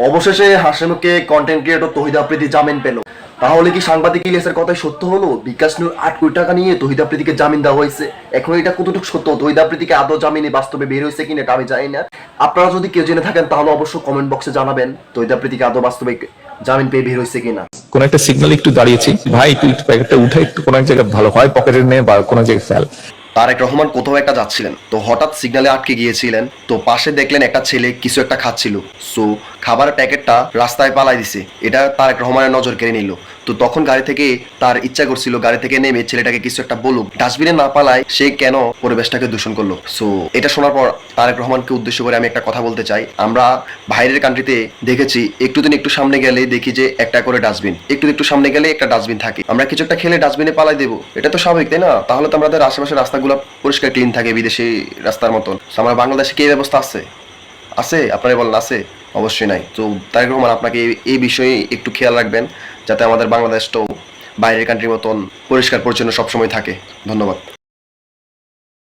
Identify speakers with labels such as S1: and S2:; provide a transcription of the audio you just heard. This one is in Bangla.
S1: অবশেষে হাসিমুখে কন্টেন্ট ক্রিয়েটর তহিদ আফ্রিদি জামিন পেল। তাহলে কি সাংবাদিক ইলিয়াসের কথাই সত্য হলো? বিকাশ নিউর 8 কোটি টাকা নিয়ে তহিদ আফ্রিদিকে জামিন দেওয়া হয়েছে। এখন এটা কতটুকু সত্য? তহিদ আফ্রিদিকে আদৌ জামিনে বাস্তবে বের হয়েছে কিনা এটা আমি জানি না। আপনারা যদি কেউ জেনে থাকেন তাহলে অবশ্যই কমেন্ট বক্সে জানাবেন তহিদ আফ্রিদিকে আদৌ বাস্তবে জামিন পেয়ে বের হয়েছে কিনা।
S2: কোন একটা সিগন্যাল একটু দাঁড়িয়েছি, ভাই তুই প্যাকেটটা উঠে একটু কোনো এক জায়গায় ভালো হয় পকেটে নে বা কোনো জায়গায় ফেল।
S1: তারেক রহমান কোথাও একটা যাচ্ছিলেন, তো হঠাৎ সিগন্যালে আটকে গিয়েছিলেন। তো পাশে দেখলেন একটা ছেলে কিছু একটা খাচ্ছিল। সো খাবারের প্যাকেটটা রাস্তায় পালাই দিছে। এটা তারেক রহমানের নজর কেড়ে নিল। তো তখন গাড়ি থেকে তার ইচ্ছা করছিল গাড়ি থেকে নেমে ছেলেটাকে কিছু একটা বলুক, ডাস্টবিনে না পালায় সে কেন পরিবেশটাকে দূষণ করলো। সো এটা শোনার পর তারেক রহমানকে উদ্দেশ্য করে আমি একটা কথা বলতে চাই। আমরা বাইরের কান্ট্রিতে দেখেছি একটু সামনে গেলে দেখি যে একটা করে ডাস্টবিন, একটু সামনে গেলে একটা ডাস্টবিন থাকে। আমরা কিছু একটা খেলে ডাস্টবিনে পালাই দেবো, এটা তো স্বাভাবিক তাই না? তাহলে তো আমাদের আশেপাশের রাস্তাগুলো পরিষ্কার ক্লিন থাকে বিদেশি রাস্তার মতন। আমার বাংলাদেশে কি এই ব্যবস্থা আছে? আছে? আপনারা বলেন আছে? অবশ্যই নাই। তো তারেক রহমান আপনাকে এই বিষয়ে একটু খেয়াল রাখবেন যাতে আমাদের বাংলাদেশটাও বাইরের কান্ট্রির মতন পরিষ্কার পরিচ্ছন্ন সবসময় থাকে। ধন্যবাদ।